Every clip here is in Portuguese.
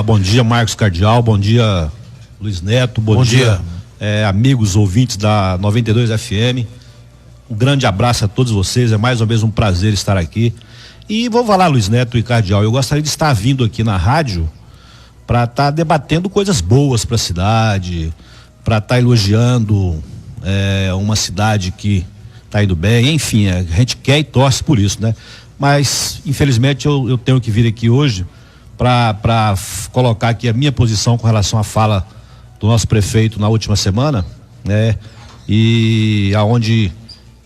Bom dia, Marcos Cardial, bom dia, Luiz Neto, bom dia. Amigos ouvintes da 92 FM, um grande abraço a todos vocês, é mais uma vez um prazer estar aqui. E vou falar, Luiz Neto e Cardial, eu gostaria de estar vindo aqui na rádio para estar debatendo coisas boas para a cidade, para estar elogiando uma cidade que está indo bem, enfim, a gente quer e torce por isso, né? Mas infelizmente eu tenho que vir aqui hoje para colocar aqui a minha posição com relação à fala do nosso prefeito na última semana, né? E aonde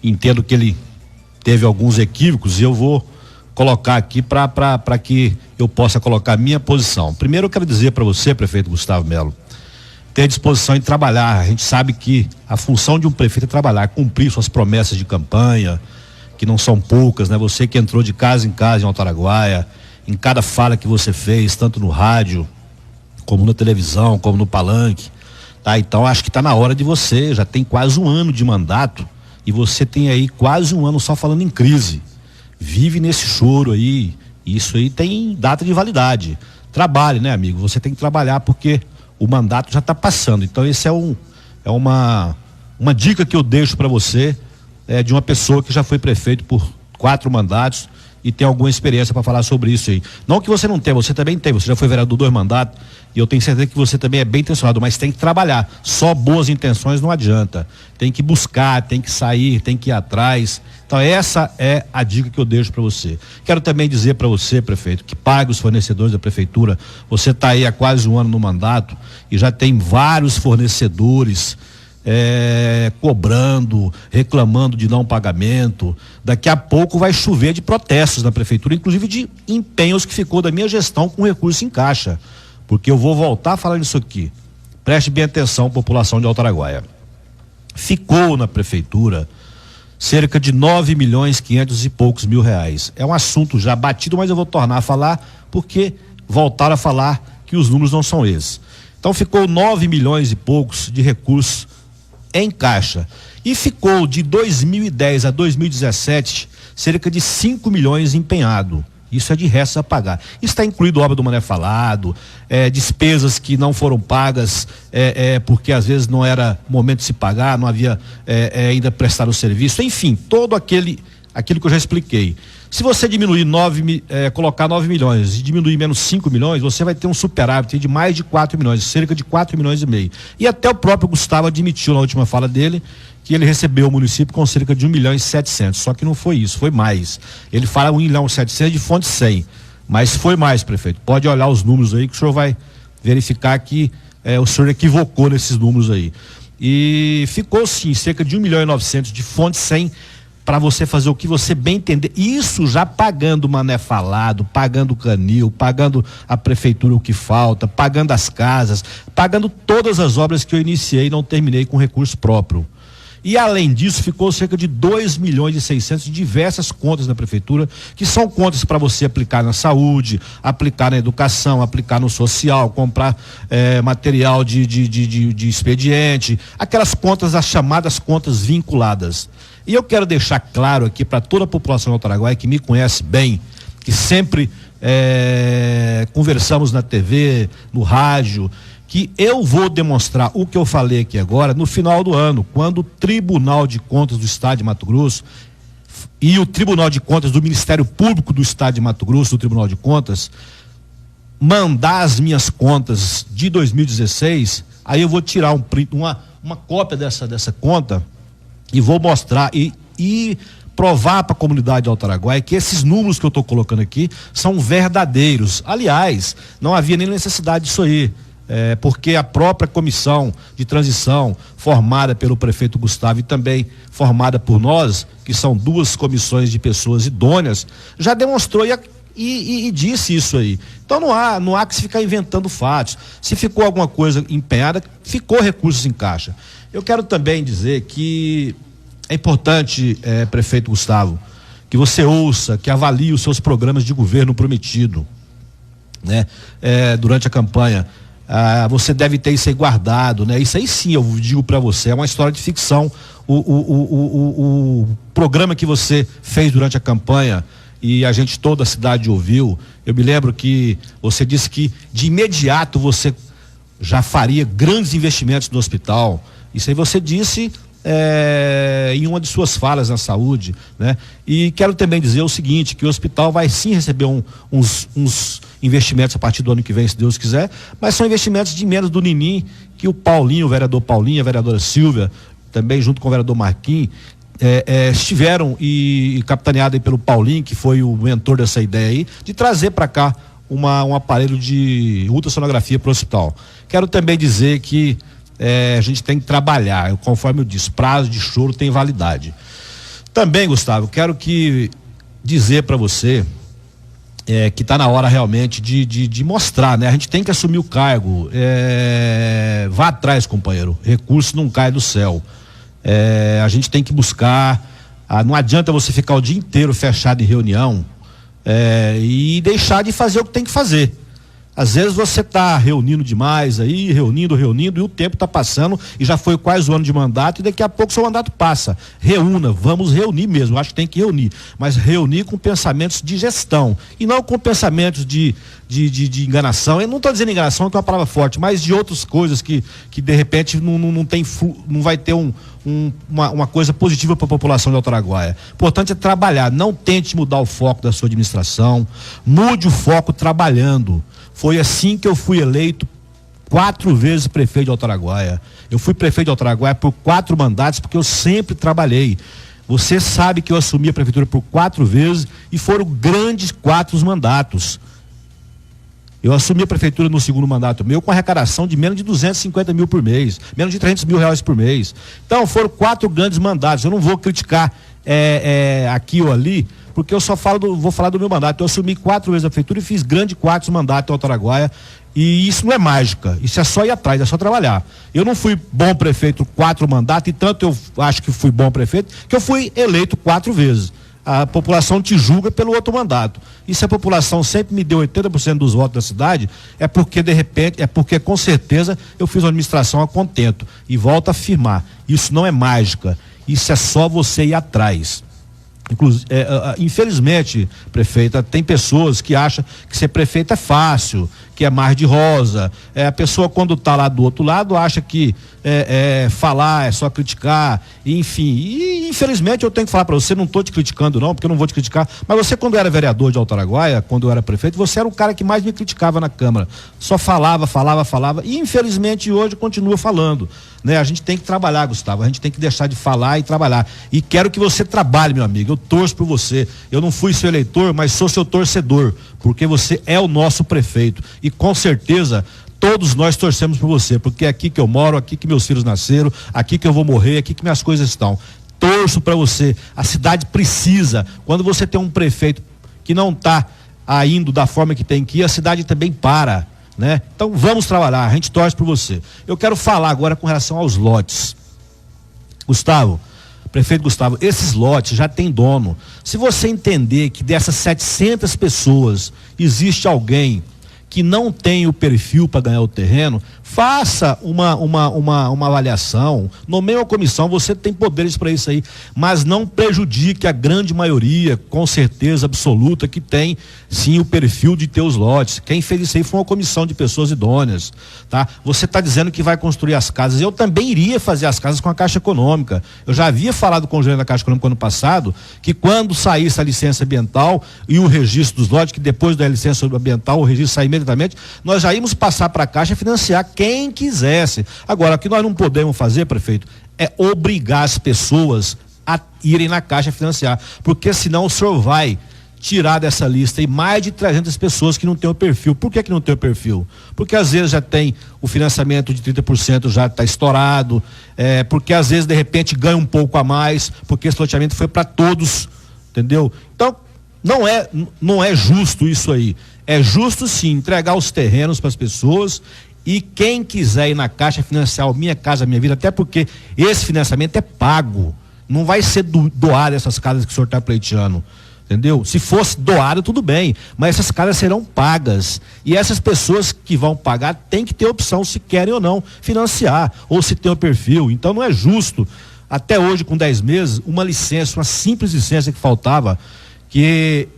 entendo que ele teve alguns equívocos, e eu vou colocar aqui para que eu possa colocar a minha posição. Primeiro eu quero dizer para você, prefeito Gustavo Melo, ter disposição em trabalhar. A gente sabe que a função de um prefeito é trabalhar, cumprir suas promessas de campanha, que não são poucas, né? Você que entrou de casa em Alto Araguaia, em cada fala que você fez, tanto no rádio, como na televisão, como no palanque, tá? Então acho que está na hora de você, já tem quase um ano de mandato, e você tem aí quase um ano só falando em crise, vive nesse choro aí, isso aí tem data de validade. Trabalhe, né, amigo? Você tem que trabalhar porque o mandato já está passando. Então esse é uma dica que eu deixo para você, de uma pessoa que já foi prefeito por 4 mandatos e tem alguma experiência para falar sobre isso aí. Não que você não tenha, você também tem, você já foi vereador 2 mandatos, e eu tenho certeza que você também é bem intencionado, mas tem que trabalhar. Só boas intenções não adianta. Tem que buscar, tem que sair, tem que ir atrás. Então essa é a dica que eu deixo para você. Quero também dizer para você, prefeito, que pague os fornecedores da prefeitura. Você está aí há quase um ano no mandato e já tem vários fornecedores cobrando, reclamando de não pagamento. Daqui a pouco vai chover de protestos na prefeitura, inclusive de empenhos que ficou da minha gestão com recurso em caixa, porque eu vou voltar a falar nisso aqui. Preste bem atenção, população de Alto Araguaia. Ficou na prefeitura cerca de 9.500.000 e poucos reais. É um assunto já batido, mas eu vou tornar a falar porque voltaram a falar que os números não são esses. Então ficou 9 milhões e poucos de recursos em caixa, e ficou de 2010 a 2017 cerca de 5 milhões empenhado. Isso é de restos a pagar. Isso está incluído obra do Mané Falado, despesas que não foram pagas porque às vezes não era momento de se pagar, não havia ainda prestado o serviço, enfim, todo aquilo que eu já expliquei. Se você diminuir colocar 9 milhões e diminuir menos 5 milhões, você vai ter um superávit de mais de 4 milhões, cerca de 4 milhões e meio. E até o próprio Gustavo admitiu na última fala dele que ele recebeu o município com cerca de 1.700.000, só que não foi isso, foi mais. Ele fala 1.700.000 de fonte 100, mas foi mais, prefeito. Pode olhar os números aí que o senhor vai verificar que o senhor equivocou nesses números aí. E ficou sim, cerca de 1.900.000 de fonte 100, para você fazer o que você bem entender. Isso já pagando o Mané Falado, pagando o canil, pagando a prefeitura o que falta, pagando as casas, pagando todas as obras que eu iniciei e não terminei com recurso próprio. E além disso, ficou cerca de 2.600.000 de diversas contas na prefeitura, que são contas para você aplicar na saúde, aplicar na educação, aplicar no social, comprar material de expediente, aquelas contas, as chamadas contas vinculadas. E eu quero deixar claro aqui para toda a população de Alto Araguaia que me conhece bem, que sempre conversamos na TV, no rádio, que eu vou demonstrar o que eu falei aqui agora no final do ano, quando o Tribunal de Contas do Estado de Mato Grosso e o Tribunal de Contas do Ministério Público do Estado de Mato Grosso, do Tribunal de Contas, mandar as minhas contas de 2016, aí eu vou tirar um print, uma cópia dessa conta e vou mostrar e provar para a comunidade de Alto Araguaia que esses números que eu estou colocando aqui são verdadeiros. Aliás, não havia nem necessidade disso aí. Porque a própria comissão de transição formada pelo prefeito Gustavo e também formada por nós, que são 2 comissões de pessoas idôneas, já demonstrou e disse isso aí. Então não há que se ficar inventando fatos. Se ficou alguma coisa empenhada, ficou recursos em caixa. Eu quero também dizer que é importante, prefeito Gustavo, que você ouça, que avalie os seus programas de governo prometido, né? Durante a campanha. Você deve ter isso aí guardado, né? Isso aí sim, eu digo para você, é uma história de ficção. O programa que você fez durante a campanha e a gente, toda a cidade ouviu. Eu me lembro que você disse que de imediato você já faria grandes investimentos no hospital. Isso aí você disse em uma de suas falas na saúde, né? E quero também dizer o seguinte, que o hospital vai sim receber uns investimentos a partir do ano que vem, se Deus quiser, mas são investimentos de menos do Ninim, que o Paulinho, o vereador Paulinho, a vereadora Silvia, também junto com o vereador Marquinhos, estiveram e capitaneado aí pelo Paulinho, que foi o mentor dessa ideia aí, de trazer para cá um aparelho de ultrassonografia para o hospital. Quero também dizer que a gente tem que trabalhar, conforme eu disse, prazo de choro tem validade. Também, Gustavo, quero dizer para você que está na hora realmente de mostrar, né? A gente tem que assumir o cargo, vá atrás, companheiro, recurso não cai do céu. A gente tem que buscar, não adianta você ficar o dia inteiro fechado em reunião e deixar de fazer o que tem que fazer. Às vezes você está reunindo demais aí, reunindo, e o tempo está passando e já foi quase um ano de mandato e daqui a pouco seu mandato passa. Reúna, vamos reunir mesmo, acho que tem que reunir, mas reunir com pensamentos de gestão e não com pensamentos de enganação. Eu não estou dizendo enganação, que é uma palavra forte, mas de outras coisas que de repente não vai ter uma coisa positiva para a população de Alto Araguaia. Importante é trabalhar, não tente mudar o foco da sua administração, mude o foco trabalhando. Foi assim que eu fui eleito 4 vezes prefeito de Alto Araguaia. Eu fui prefeito de Alto Araguaia por 4 mandatos, porque eu sempre trabalhei. Você sabe que eu assumi a prefeitura por 4 vezes e foram grandes 4 mandatos. Eu assumi a prefeitura no segundo mandato meu com arrecadação de menos de 250 mil por mês, menos de 300 mil reais por mês. Então foram 4 grandes mandatos. Eu não vou criticar aqui ou ali, porque eu só vou falar do meu mandato. Eu assumi 4 vezes a prefeitura e fiz grande 4 mandatos em Alto Araguaia. E isso não é mágica, isso é só ir atrás, é só trabalhar. Eu não fui bom prefeito 4 mandatos, e tanto eu acho que fui bom prefeito, que eu fui eleito 4 vezes. A população te julga pelo outro mandato. E se a população sempre me deu 80% dos votos da cidade, é porque com certeza eu fiz uma administração a contento. E volto a afirmar, isso não é mágica, isso é só você ir atrás. Infelizmente, prefeita, tem pessoas que acham que ser prefeito é fácil, que é mar de rosa. A pessoa, quando está lá do outro lado, acha que falar é só criticar, enfim. E infelizmente eu tenho que falar para você, não estou te criticando não, porque eu não vou te criticar, mas você, quando era vereador de Alto Araguaia, quando eu era prefeito, você era o cara que mais me criticava na Câmara. Só falava, e infelizmente hoje continua falando, né? A gente tem que trabalhar, Gustavo, a gente tem que deixar de falar e trabalhar. E quero que você trabalhe, meu amigo, eu torço por você. Eu não fui seu eleitor, mas sou seu torcedor, porque você é o nosso prefeito. E com certeza todos nós torcemos por você, porque é aqui que eu moro, aqui que meus filhos nasceram, aqui que eu vou morrer, aqui que minhas coisas estão. Torço para você. A cidade precisa. Quando você tem um prefeito que não está indo da forma que tem que ir, a cidade também para, né? Então vamos trabalhar, a gente torce por você. Eu quero falar agora com relação aos lotes. Gustavo, prefeito Gustavo, esses lotes já tem dono. Se você entender que dessas 700 pessoas existe alguém que não tem o perfil para ganhar o terreno, faça uma avaliação, nomeie uma comissão, você tem poderes para isso aí, mas não prejudique a grande maioria, com certeza absoluta, que tem sim o perfil de ter os lotes. Quem fez isso aí foi uma comissão de pessoas idôneas, tá? Você está dizendo que vai construir as casas, eu também iria fazer as casas com a Caixa Econômica. Eu já havia falado com o gerente da Caixa Econômica ano passado, que quando saísse a licença ambiental e o registro dos lotes, que depois da licença ambiental o registro sair imediatamente, nós já íamos passar para a Caixa financiar quem quisesse. Agora, o que nós não podemos fazer, prefeito, é obrigar as pessoas a irem na Caixa financiar, porque senão o senhor vai tirar dessa lista aí mais de 300 pessoas que não tem o perfil. Por que não tem o perfil? Porque às vezes já tem o financiamento de 30%, já está estourado, porque às vezes de repente ganha um pouco a mais, porque esse loteamento foi para todos, entendeu? Então, não é justo isso aí. É justo sim entregar os terrenos para as pessoas, e quem quiser ir na Caixa financiar o Minha Casa Minha Vida, até porque esse financiamento é pago, não vai ser doado essas casas que o senhor está pleiteando, entendeu? Se fosse doado, tudo bem, mas essas casas serão pagas, e essas pessoas que vão pagar têm que ter opção se querem ou não financiar, ou se tem o perfil. Então não é justo, até hoje com 10 meses, uma simples licença que faltava, que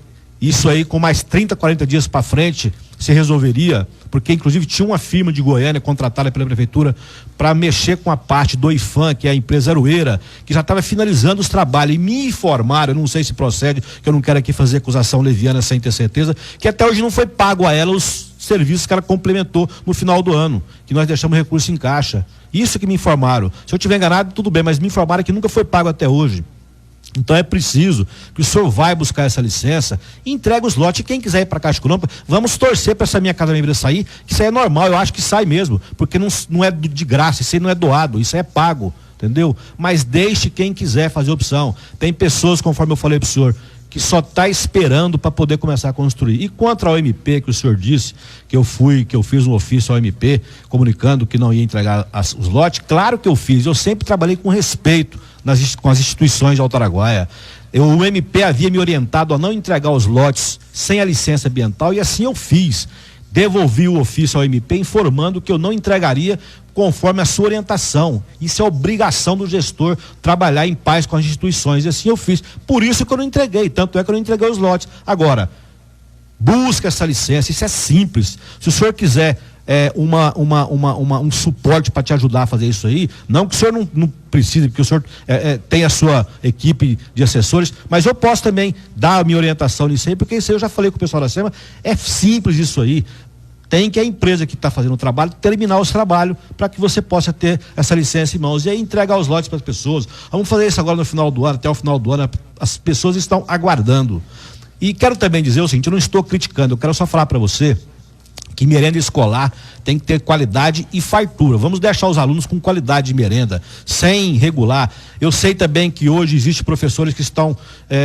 Isso aí com mais 30, 40 dias para frente se resolveria, porque inclusive tinha uma firma de Goiânia contratada pela prefeitura para mexer com a parte do IFAM, que é a empresa Aroeira, que já estava finalizando os trabalhos, e me informaram, eu não sei se procede, que eu não quero aqui fazer acusação leviana sem ter certeza, que até hoje não foi pago a ela os serviços que ela complementou no final do ano, que nós deixamos recurso em caixa. Isso que me informaram. Se eu estiver enganado, tudo bem, mas me informaram que nunca foi pago até hoje. Então é preciso que o senhor vai buscar essa licença e entregue os lotes. Quem quiser ir para a Caixa Econômica, vamos torcer para essa minha Casa Minha Vida sair, que isso aí é normal, eu acho que sai mesmo, porque não é de graça, isso aí não é doado, isso aí é pago, entendeu? Mas deixe quem quiser fazer opção. Tem pessoas, conforme eu falei para o senhor, que só está esperando para poder começar a construir. E contra a OMP, que o senhor disse que eu fiz um ofício ao OMP comunicando que não ia entregar os lotes, claro que eu fiz, eu sempre trabalhei com respeito com as instituições de Altaraguaia. O MP havia me orientado a não entregar os lotes sem a licença ambiental e assim eu fiz. Devolvi o ofício ao MP informando que eu não entregaria conforme a sua orientação. Isso é obrigação do gestor, trabalhar em paz com as instituições, e assim eu fiz. Por isso que eu não entreguei, tanto é que eu não entreguei os lotes. Agora, busca essa licença, isso é simples. Se o senhor quiser um suporte para te ajudar a fazer isso aí, não que o senhor não precise, porque o senhor tem a sua equipe de assessores, mas eu posso também dar a minha orientação nisso aí, porque isso aí eu já falei com o pessoal da SEMA, é simples isso aí. Tem que a empresa que está fazendo o trabalho terminar os trabalhos para que você possa ter essa licença em mãos e aí entregar os lotes para as pessoas. Vamos fazer isso agora no final do ano, até o final do ano, as pessoas estão aguardando. E quero também dizer o seguinte, eu não estou criticando, eu quero só falar para você que merenda escolar tem que ter qualidade e fartura. Vamos deixar os alunos com qualidade de merenda, sem regular. Eu sei também que hoje existem professores que estão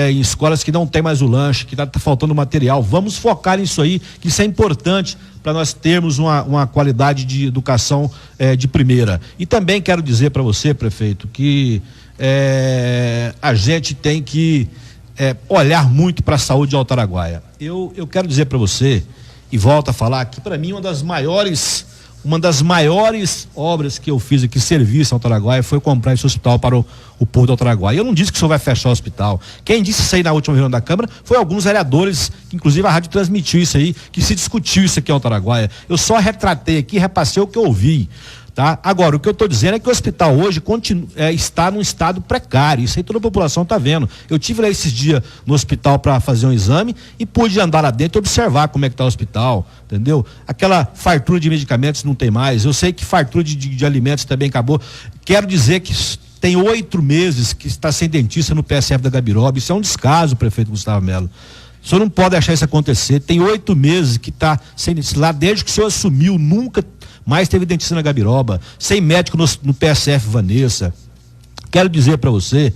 em escolas que não tem mais o lanche, que está faltando material. Vamos focar nisso aí, que isso é importante para nós termos uma qualidade de educação de primeira. E também quero dizer para você, prefeito, que a gente tem que olhar muito para a saúde de Altaraguaia. Eu quero dizer para você, e volto a falar que para mim uma das maiores obras que eu fiz aqui, serviço ao Altaraguaia, foi comprar esse hospital para o povo de Altaraguaia. Eu não disse que o senhor vai fechar o hospital. Quem disse isso aí na última reunião da Câmara foi alguns vereadores, que inclusive a rádio transmitiu isso aí, que se discutiu isso aqui em Altaraguaia. Eu só retratei aqui, repassei o que eu ouvi. Tá? Agora, o que eu estou dizendo é que o hospital hoje está num estado precário, isso aí toda a população está vendo. Eu tive lá esses dias no hospital para fazer um exame e pude andar lá dentro e observar como é que está o hospital, entendeu? Aquela fartura de medicamentos não tem mais, eu sei que fartura de alimentos também acabou. Quero dizer que tem 8 meses que está sem dentista no PSF da Gabiroba, isso é um descaso, prefeito Gustavo Melo. O senhor não pode deixar isso acontecer, tem 8 meses que está sem dentista lá, desde que o senhor assumiu, nunca mais teve dentista na Gabiroba, sem médico no PSF Vanessa. Quero dizer para você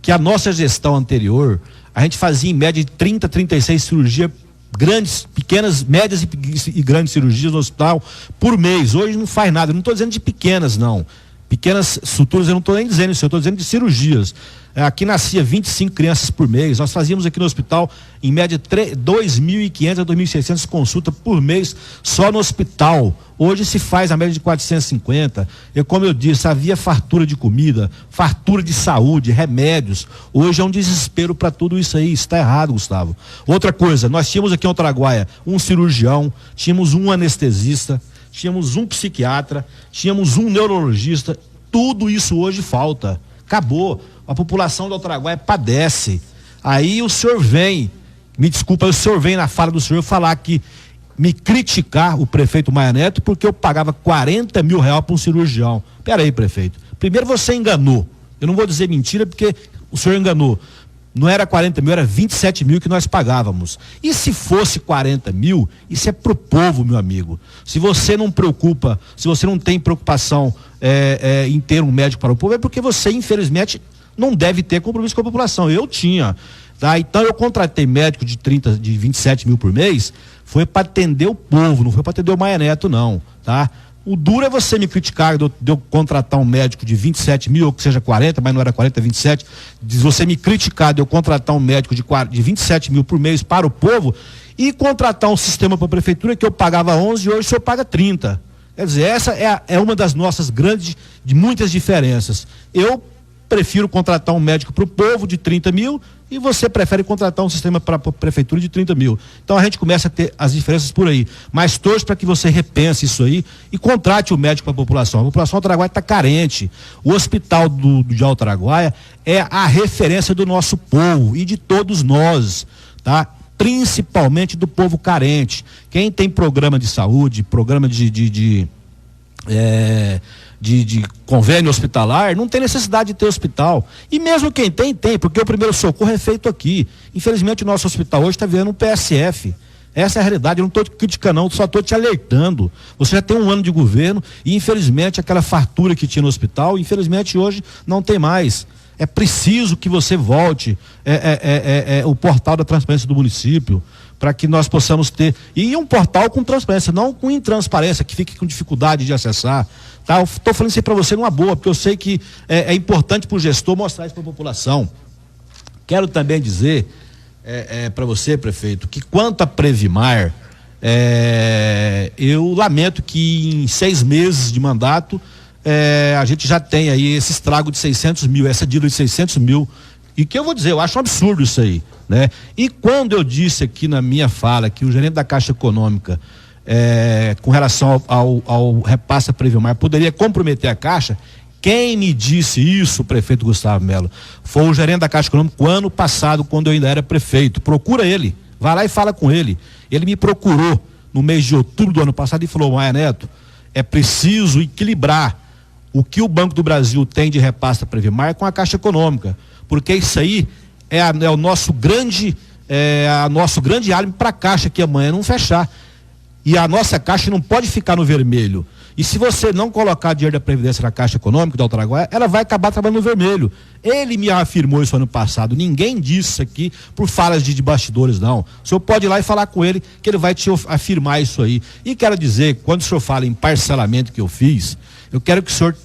que a nossa gestão anterior, a gente fazia em média de 30, 36 cirurgias grandes, pequenas, médias e grandes cirurgias no hospital por mês. Hoje não faz nada, eu não estou dizendo de pequenas não. Pequenas estruturas eu não estou nem dizendo isso, eu estou dizendo de cirurgias. Aqui nascia 25 crianças por mês, nós fazíamos aqui no hospital em média 2.500 a 2.600 consultas por mês só no hospital. Hoje se faz a média de 450. Como eu disse, havia fartura de comida, fartura de saúde, remédios. Hoje é um desespero para tudo isso aí, está errado, Gustavo. Outra coisa, nós tínhamos aqui em Altaraguaia um cirurgião, tínhamos um anestesista, tínhamos um psiquiatra, tínhamos um neurologista, tudo isso hoje falta, acabou. A população de Altaraguaia padece. Aí o senhor vem, me desculpa, o senhor vem na fala do senhor falar que me criticar o prefeito Maia Neto porque eu pagava R$40 mil para um cirurgião. Peraí, prefeito, primeiro você enganou, eu não vou dizer mentira porque o senhor enganou. Não era 40 mil, era 27 mil que nós pagávamos. E se fosse 40 mil, isso é pro povo, meu amigo. Se você não preocupa, se você não tem preocupação em ter um médico para o povo, é porque você, infelizmente, não deve ter compromisso com a população. Eu tinha. Tá? Então eu contratei médico de 27 mil por mês, foi para atender o povo, não foi para atender o Maia Neto, não. Tá? O duro é você me criticar de eu contratar um médico de 27 mil, ou que seja 40, mas não era 40, 27. De você me criticar de eu contratar um médico de 27 mil por mês para o povo e contratar um sistema para a prefeitura que eu pagava 11 e hoje o senhor paga 30. Quer dizer, essa é uma das nossas de muitas diferenças. Eu prefiro contratar um médico para o povo de 30 mil e você prefere contratar um sistema para a prefeitura de 30 mil. Então a gente começa a ter as diferenças por aí. Mas torço para que você repense isso aí e contrate o médico para a população. A população altaraguaia está carente. O hospital de Alto Araguaia é a referência do nosso povo e de todos nós, tá? Principalmente do povo carente. Quem tem programa de saúde, programa de convênio hospitalar, não tem necessidade de ter hospital. E mesmo quem tem, porque o primeiro socorro é feito aqui. Infelizmente o nosso hospital hoje está virando um PSF. Essa é a realidade, eu não estou criticando não, só estou te alertando. Você já tem um ano de governo e infelizmente aquela fartura que tinha no hospital, infelizmente hoje não tem mais. É preciso que você volte o portal da transparência do município, para que nós possamos ter, e um portal com transparência, não com intransparência, que fique com dificuldade de acessar, tá? Eu estou falando isso aí para você numa boa, porque eu sei que é importante para o gestor mostrar isso para a população. Quero também dizer para você, prefeito, que quanto a Previmar, eu lamento que em 6 meses de mandato a gente já tem aí esse estrago de 600 mil, essa dívida de 600 mil, e que eu vou dizer, eu acho um absurdo isso aí, né? E quando eu disse aqui na minha fala que o gerente da Caixa Econômica, com relação ao repasse a Previmar, poderia comprometer a Caixa, quem me disse isso, prefeito Gustavo Melo, foi o gerente da Caixa Econômica o ano passado, quando eu ainda era prefeito. Procura ele, vai lá e fala com ele. Ele me procurou no mês de outubro do ano passado e falou: Maia Neto, é preciso equilibrar o que o Banco do Brasil tem de repasse a Previmar com a Caixa Econômica, porque isso aí é o nosso grande álibi para a Caixa que amanhã não fechar. E a nossa Caixa não pode ficar no vermelho. E se você não colocar dinheiro da Previdência na Caixa Econômica do Alto Araguaia, ela vai acabar trabalhando no vermelho. Ele me afirmou isso ano passado. Ninguém disse isso aqui por falas de bastidores, não. O senhor pode ir lá e falar com ele, que ele vai te afirmar isso aí. E quero dizer, quando o senhor fala em parcelamento que eu fiz, eu quero que o senhor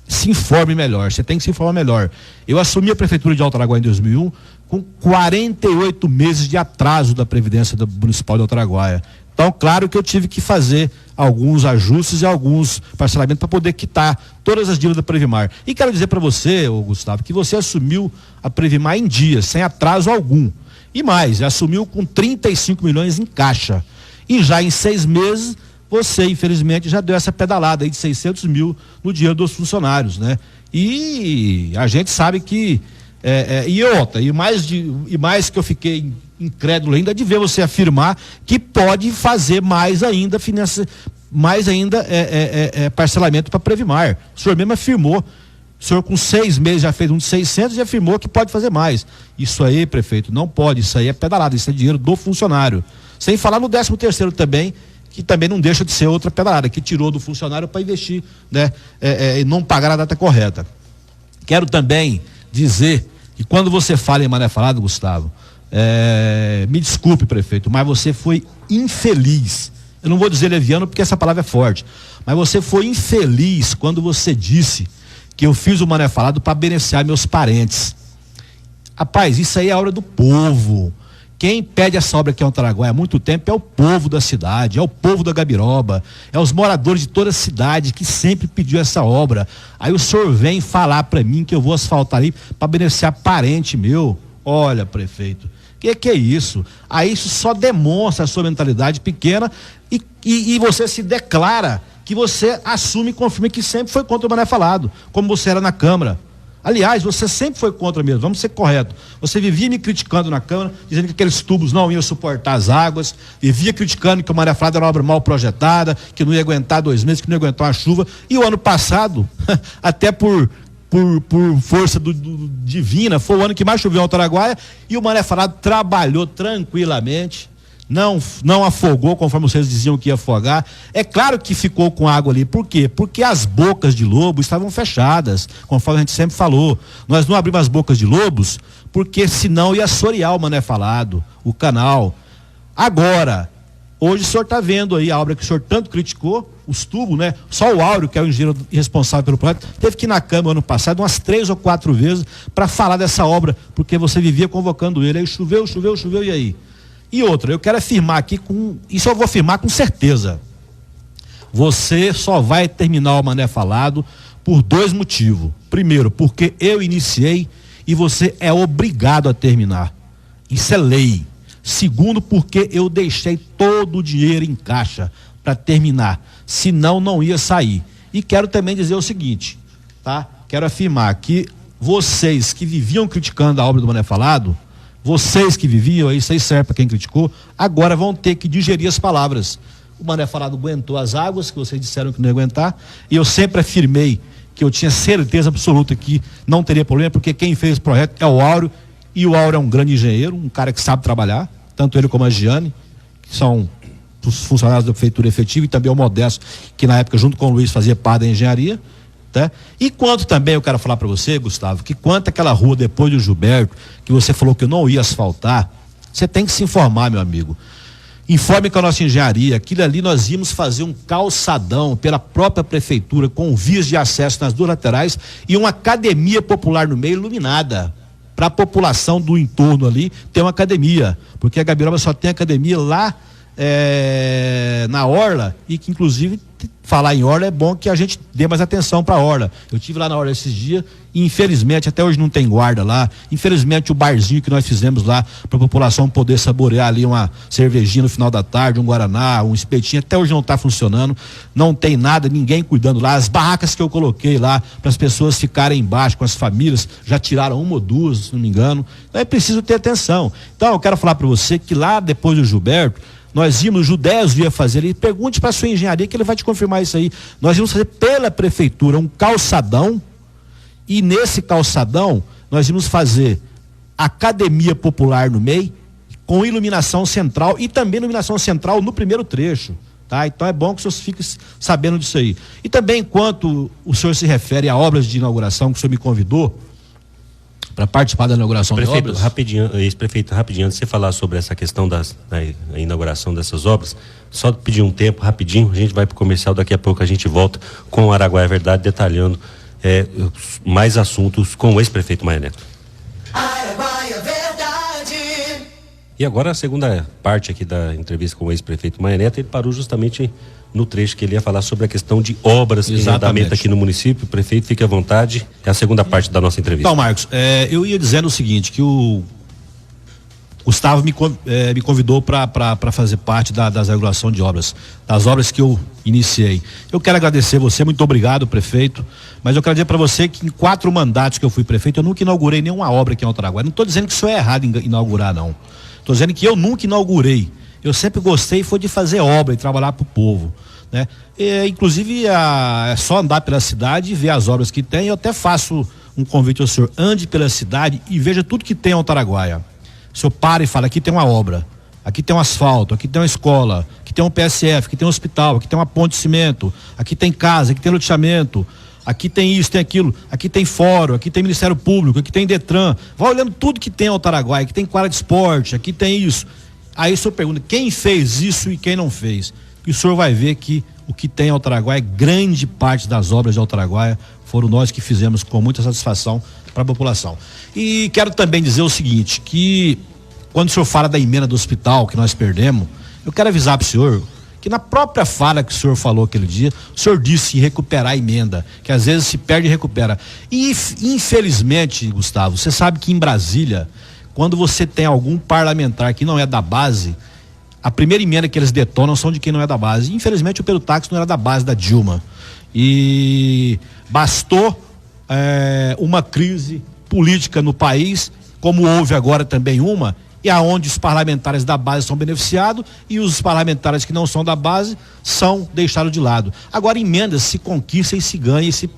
se informe melhor. Você tem que se informar melhor. Eu assumi a Prefeitura de Alto Araguaia em 2001 com 48 meses de atraso da Previdência Municipal de Alto Araguaia. Então, claro que eu tive que fazer alguns ajustes e alguns parcelamentos para poder quitar todas as dívidas da Previmar. E quero dizer para você, Gustavo, que você assumiu a Previmar em dias, sem atraso algum. E mais, assumiu com 35 milhões em caixa. E já em 6 meses, você, infelizmente, já deu essa pedalada aí de 600 mil no dinheiro dos funcionários, né? E a gente sabe que e mais que eu fiquei incrédulo ainda de ver você afirmar que pode fazer mais ainda parcelamento para Previmar. O senhor mesmo afirmou, o senhor com 6 meses já fez um de 600 e afirmou que pode fazer mais. Isso aí, prefeito, não pode, isso aí é pedalada, isso é dinheiro do funcionário. Sem falar no 13º também, que também não deixa de ser outra pedalada, que tirou do funcionário para investir, né? E não pagar a data correta. Quero também dizer que quando você fala em Mané Falado, Gustavo, me desculpe, prefeito, mas você foi infeliz. Eu não vou dizer leviano porque essa palavra é forte, mas você foi infeliz quando você disse que eu fiz o Mané Falado para beneficiar meus parentes. Rapaz, isso aí é a hora do povo. Quem pede essa obra aqui em Alto Araguaia há muito tempo é o povo da cidade, é o povo da Gabiroba, é os moradores de toda a cidade que sempre pediu essa obra. Aí o senhor vem falar para mim que eu vou asfaltar ali para beneficiar parente meu. Olha, prefeito, que é isso? Aí isso só demonstra a sua mentalidade pequena e você se declara que você assume e confirma que sempre foi contra o Mané Falado, como você era na Câmara. Aliás, você sempre foi contra mesmo, vamos ser corretos. Você vivia me criticando na Câmara, dizendo que aqueles tubos não iam suportar as águas, vivia criticando que o Mané Falado era uma obra mal projetada, que não ia aguentar 2 meses, que não ia aguentar uma chuva. E o ano passado, até por força divina, foi o ano que mais choveu em Alto Araguaia, e o Mané Falado trabalhou tranquilamente, não afogou, conforme vocês diziam que ia afogar. É claro que ficou com água ali. Por quê? Porque as bocas de lobo estavam fechadas, conforme a gente sempre falou. Nós não abrimos as bocas de lobos, porque senão ia assorear o Mané Falado, o canal. Agora, hoje o senhor está vendo aí a obra que o senhor tanto criticou, os tubos, né? Só o Áureo, que é o engenheiro responsável pelo projeto, teve que ir na Câmara ano passado umas 3 ou 4 vezes para falar dessa obra, porque você vivia convocando ele. Aí choveu, e aí? E outra, eu quero afirmar aqui isso eu vou afirmar com certeza. Você só vai terminar o Mané Falado por 2 motivos. Primeiro, porque eu iniciei e você é obrigado a terminar. Isso é lei. Segundo, porque eu deixei todo o dinheiro em caixa para terminar, senão não ia sair. E quero também dizer o seguinte, tá? Quero afirmar que vocês que viviam criticando a obra do Mané Falado, vocês que viviam, isso aí serve para quem criticou, agora vão ter que digerir as palavras. O Mané Falado aguentou as águas, que vocês disseram que não ia aguentar, e eu sempre afirmei que eu tinha certeza absoluta que não teria problema, porque quem fez o projeto é o Áureo, e o Áureo é um grande engenheiro, um cara que sabe trabalhar, tanto ele como a Giane, que são os funcionários da prefeitura efetiva, e também o Modesto, que na época junto com o Luiz fazia parte da engenharia, tá? E quanto também eu quero falar para você, Gustavo, que quanto aquela rua depois do Gilberto, que você falou que eu não ia asfaltar, você tem que se informar, meu amigo. Informe com a nossa engenharia, aquilo ali nós íamos fazer um calçadão pela própria prefeitura, com vias de acesso nas duas laterais e uma academia popular no meio iluminada. Para a população do entorno ali ter uma academia, porque a Gabiroba só tem academia lá na Orla, e que inclusive falar em Orla é bom que a gente dê mais atenção para a Orla. Eu tive lá na Orla esses dias e infelizmente até hoje não tem guarda lá. Infelizmente o barzinho que nós fizemos lá para a população poder saborear ali uma cervejinha no final da tarde, um guaraná, um espetinho, até hoje não está funcionando. Não tem nada, ninguém cuidando lá. As barracas que eu coloquei lá para as pessoas ficarem embaixo com as famílias, já tiraram uma ou duas, se não me engano. Então é preciso ter atenção. Então eu quero falar para você que lá depois do Gilberto, nós íamos, o Judéus ia fazer ali, pergunte para a sua engenharia que ele vai te confirmar isso aí. Nós íamos fazer pela prefeitura um calçadão, e nesse calçadão nós íamos fazer academia popular no meio, com iluminação central, e também iluminação central no primeiro trecho, tá? Então é bom que o senhor fique sabendo disso aí. E também, enquanto o senhor se refere a obras de inauguração que o senhor me convidou para participar da inauguração de obras. Rapidinho, ex-prefeito, rapidinho, antes de você falar sobre essa questão da inauguração dessas obras, só pedir um tempo, rapidinho, a gente vai para o comercial, daqui a pouco a gente volta com o Araguaia Verdade, detalhando mais assuntos com o ex-prefeito Maia Neto. Araguaia Verdade. E agora a segunda parte aqui da entrevista com o ex-prefeito Maia Neto, ele parou justamente no trecho que ele ia falar sobre a questão de obras em andamento aqui no município. Prefeito, fique à vontade, é a segunda parte da nossa entrevista. Então, Marcos, eu ia dizendo o seguinte, que o Gustavo me convidou para fazer parte da regulação de obras, das obras que eu iniciei. Eu quero agradecer você, muito obrigado, prefeito, mas eu quero dizer para você que em 4 mandatos que eu fui prefeito, eu nunca inaugurei nenhuma obra aqui em Altaraguaia. Não estou dizendo que isso é errado em inaugurar, não. Estou dizendo que eu nunca inaugurei. Eu sempre gostei foi de fazer obra e trabalhar para o povo, né? Inclusive é só andar pela cidade e ver as obras que tem. Eu até faço um convite ao senhor, ande pela cidade e veja tudo que tem em Altaraguaia. O senhor para e fala, aqui tem uma obra, aqui tem um asfalto, aqui tem uma escola, aqui tem um PSF, aqui tem um hospital, aqui tem uma ponte de cimento, aqui tem casa, aqui tem loteamento, aqui tem isso, tem aquilo, aqui tem fórum, aqui tem Ministério Público, aqui tem Detran. Vai olhando tudo que tem em Altaraguaia, aqui tem quadra de esporte, aqui tem isso. Aí o senhor pergunta, quem fez isso e quem não fez? E o senhor vai ver que o que tem em Altaraguaia, grande parte das obras de Altaraguaia, foram nós que fizemos com muita satisfação para a população. E quero também dizer o seguinte, que quando o senhor fala da emenda do hospital que nós perdemos, eu quero avisar para o senhor que na própria fala que o senhor falou aquele dia, o senhor disse recuperar a emenda, que às vezes se perde e recupera. E infelizmente, Gustavo, você sabe que em Brasília, quando você tem algum parlamentar que não é da base, a primeira emenda que eles detonam são de quem não é da base. Infelizmente o Pedro Táxi não era da base da Dilma. E bastou uma crise política no país, como houve agora também uma, e aonde os parlamentares da base são beneficiados e os parlamentares que não são da base são deixados de lado. Agora emendas se conquista e se ganha e se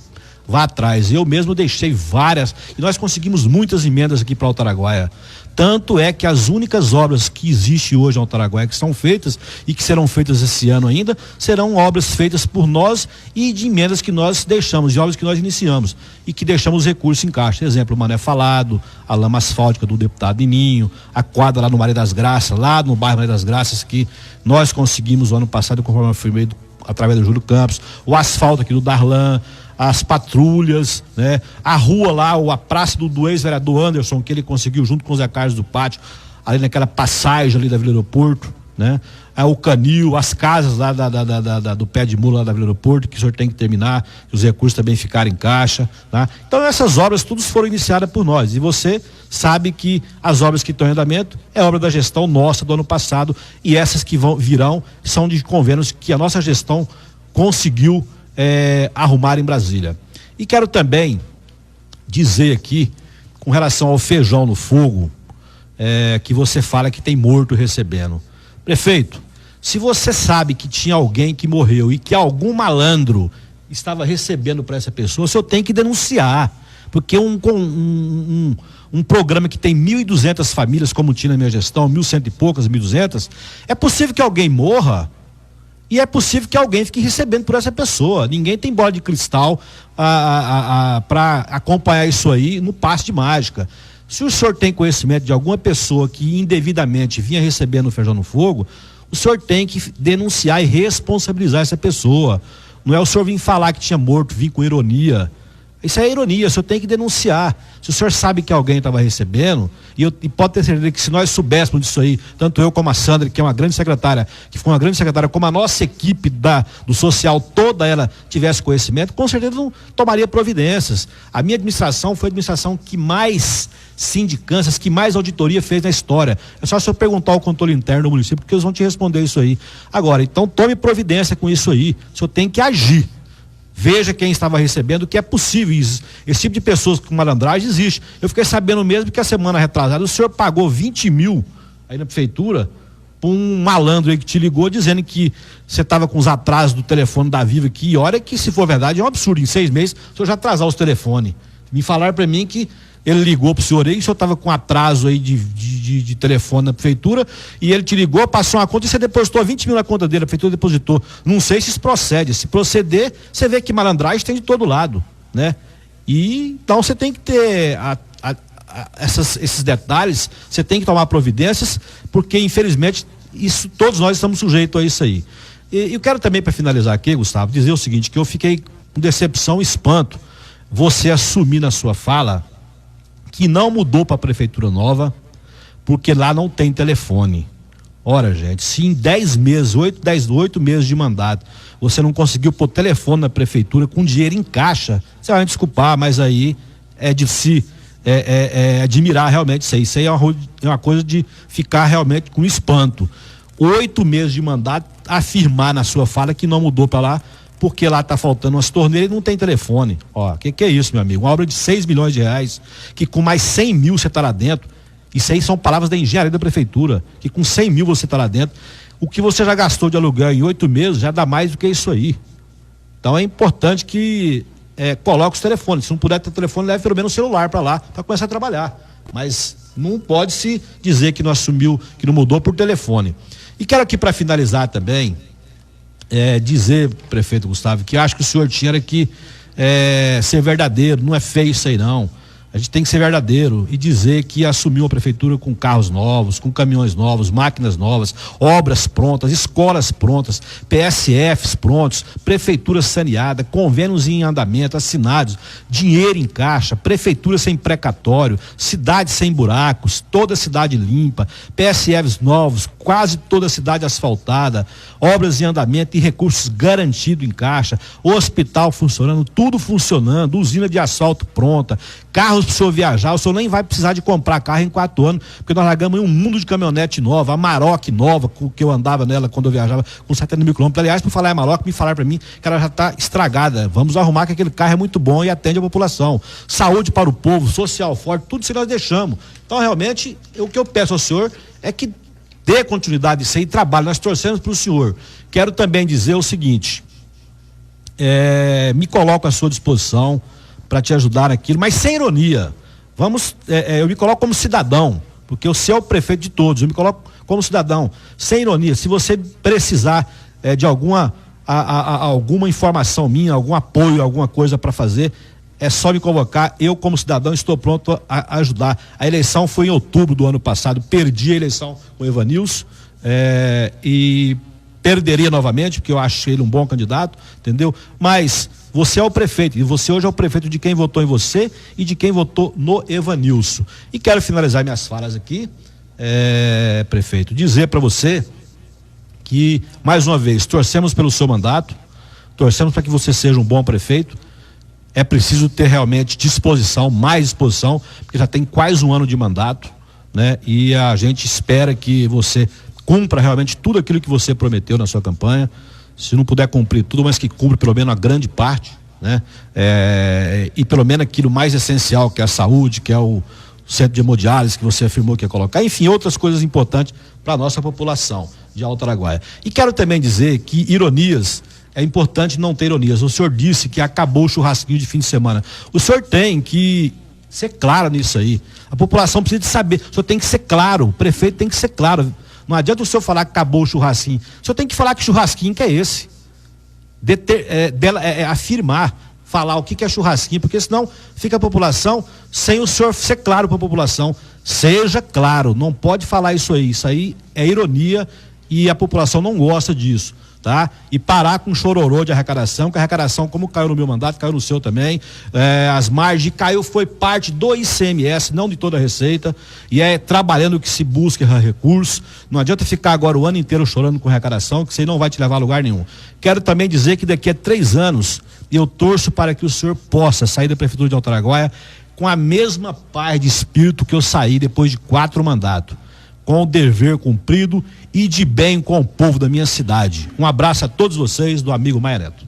vá atrás. Eu mesmo deixei várias e nós conseguimos muitas emendas aqui para Altaraguaia. Tanto é que as únicas obras que existem hoje em Altaraguaia, que são feitas e que serão feitas esse ano ainda, serão obras feitas por nós e de emendas que nós deixamos, de obras que nós iniciamos e que deixamos recursos em caixa. Exemplo, o Mané Falado, a lama asfáltica do deputado Ininho, a quadra lá no Maria das Graças, lá no bairro Maria das Graças, que nós conseguimos o ano passado, conforme eu afirmei, através do Júlio Campos, o asfalto aqui do Darlan, as patrulhas, né? A rua lá, a praça do ex-vereador Anderson, que ele conseguiu junto com o Zé Carlos do Pátio, ali naquela passagem ali da Vila Aeroporto, né? O canil, as casas lá do pé de mula lá da Vila Aeroporto, que o senhor tem que terminar, que os recursos também ficarem em caixa, tá? Então essas obras todas foram iniciadas por nós, e você sabe que as obras que estão em andamento é obra da gestão nossa do ano passado, e essas que virão são de convênios que a nossa gestão conseguiu arrumar em Brasília. E quero também dizer aqui, com relação ao feijão no fogo, que você fala que tem morto recebendo. Prefeito, se você sabe que tinha alguém que morreu e que algum malandro estava recebendo para essa pessoa, o senhor tem que denunciar, porque um programa que tem 1.200 famílias, como tinha na minha gestão, 1.100 e poucas, 1.200, é possível que alguém morra e é possível que alguém fique recebendo por essa pessoa. Ninguém tem bola de cristal para acompanhar isso aí no passe de mágica. Se o senhor tem conhecimento de alguma pessoa que indevidamente vinha recebendo feijão no fogo, o senhor tem que denunciar e responsabilizar essa pessoa. Não é o senhor vir falar que tinha morto, vir com ironia. Isso é ironia, o senhor tem que denunciar. Se o senhor sabe que alguém estava recebendo, e pode ter certeza que se nós soubéssemos disso aí, tanto eu como a Sandra, que é uma grande secretária, que foi uma grande secretária, como a nossa equipe do social, toda ela tivesse conhecimento, com certeza não tomaria providências. A minha administração foi a administração que mais sindicâncias, que mais auditoria fez na história. É só o senhor perguntar ao controle interno do município, porque eles vão te responder isso aí. Agora, então tome providência com isso aí. O senhor tem que agir. Veja quem estava recebendo, que é possível. Esse tipo de pessoas com malandragem existe. Eu fiquei sabendo mesmo que a semana retrasada o senhor pagou 20 mil aí na prefeitura para um malandro aí que te ligou dizendo que você estava com os atrasos do telefone da Viva aqui. E olha que, se for verdade, é um absurdo. Em 6 meses o senhor já atrasar os telefones. Me falaram para mim que ele ligou pro senhor aí, o senhor estava com atraso aí de telefone na prefeitura, e ele te ligou, passou uma conta e você depositou 20 mil na conta dele, a prefeitura depositou. Não sei se isso procede. Se proceder, você vê que malandragem tem de todo lado, né? E então você tem que ter esses detalhes, você tem que tomar providências, porque infelizmente todos nós estamos sujeitos a isso aí. E eu quero também, para finalizar aqui, Gustavo, dizer o seguinte, que eu fiquei com decepção e espanto você assumir na sua fala que não mudou para a prefeitura nova, porque lá não tem telefone. Ora, gente, se em 10 meses, 8 meses de mandato, você não conseguiu pôr telefone na prefeitura com dinheiro em caixa, você vai me desculpar, mas aí é de se admirar realmente isso aí. Isso aí é uma coisa de ficar realmente com espanto. 8 meses de mandato, afirmar na sua fala que não mudou para lá, porque lá tá faltando umas torneiras e não tem telefone. Ó, que é isso, meu amigo? Uma obra de 6 milhões de reais, que com mais 100 mil você tá lá dentro. Isso aí são palavras da engenharia da prefeitura, que com 100 mil você tá lá dentro. O que você já gastou de aluguel em 8 meses já dá mais do que isso aí. Então é importante que coloque os telefones. Se não puder ter telefone, leve pelo menos o celular para lá, para começar a trabalhar. Mas não pode se dizer que não assumiu, que não mudou por telefone. E quero aqui, para finalizar também, dizer, prefeito Gustavo, que acho que o senhor tinha que ser verdadeiro. Não é feio isso aí não. A gente tem que ser verdadeiro e dizer que assumiu a prefeitura com carros novos, com caminhões novos, máquinas novas, obras prontas, escolas prontas, PSFs prontos, prefeitura saneada, convênios em andamento, assinados, dinheiro em caixa, prefeitura sem precatório, cidade sem buracos, toda cidade limpa, PSFs novos, quase toda a cidade asfaltada, obras em andamento e recursos garantidos em caixa, hospital funcionando, tudo funcionando, usina de asfalto pronta, carros para o senhor viajar, o senhor nem vai precisar de comprar carro em 4 anos, porque nós largamos um mundo de caminhonete nova, a Maroc nova, que eu andava nela quando eu viajava com 70 mil quilômetros. Aliás, por falar em Maroc, me falaram para mim que ela já está estragada. Vamos arrumar, que aquele carro é muito bom e atende a população. Saúde para o povo, social forte, tudo isso nós deixamos. Então, realmente, o que eu peço ao senhor é que dê continuidade isso aí, trabalhe. Nós torcemos para o senhor. Quero também dizer o seguinte, me coloco à sua disposição para te ajudar naquilo, mas sem ironia. Eu me coloco como cidadão, porque eu sou o prefeito de todos, eu me coloco como cidadão, sem ironia. Se você precisar de alguma informação minha, algum apoio, alguma coisa para fazer, é só me convocar. Eu, como cidadão, estou pronto a ajudar. A eleição foi em outubro do ano passado, perdi a eleição com o Evanilson, e perderia novamente, porque eu acho ele um bom candidato, entendeu? Mas você é o prefeito, e você hoje é o prefeito de quem votou em você e de quem votou no Evanilson. E quero finalizar minhas falas aqui, prefeito, dizer para você E, mais uma vez, torcemos pelo seu mandato, torcemos para que você seja um bom prefeito. É preciso ter realmente disposição, mais disposição, porque já tem quase um ano de mandato, né? E a gente espera que você cumpra realmente tudo aquilo que você prometeu na sua campanha. Se não puder cumprir tudo, mas que cumpra pelo menos a grande parte, né? E pelo menos aquilo mais essencial, que é a saúde, que é o centro de hemodiálise que você afirmou que ia colocar, enfim, outras coisas importantes para a nossa população de Alto Araguaia. E quero também dizer que ironias, é importante não ter ironias. O senhor disse que acabou o churrasquinho de fim de semana. O senhor tem que ser claro nisso aí. A população precisa de saber. O senhor tem que ser claro. O prefeito tem que ser claro. Não adianta o senhor falar que acabou o churrasquinho. O senhor tem que falar que churrasquinho que é esse. Afirmar, falar o que é churrasquinho, porque senão fica a população sem o senhor ser claro para a população. Seja claro, não pode falar isso aí. Isso aí é ironia e a população não gosta disso. Tá? E parar com chororô de arrecadação, que a arrecadação, como caiu no meu mandato, caiu no seu também, as margens caiu, foi parte do ICMS, não de toda a receita, e é trabalhando que se busca recursos. Não adianta ficar agora o ano inteiro chorando com arrecadação, que isso aí não vai te levar a lugar nenhum. Quero também dizer que daqui a 3 anos eu torço para que o senhor possa sair da Prefeitura de Alto Araguaia com a mesma paz de espírito que eu saí depois de 4 mandatos, com o dever cumprido e de bem com o povo da minha cidade. Um abraço a todos vocês, do amigo Maia Neto.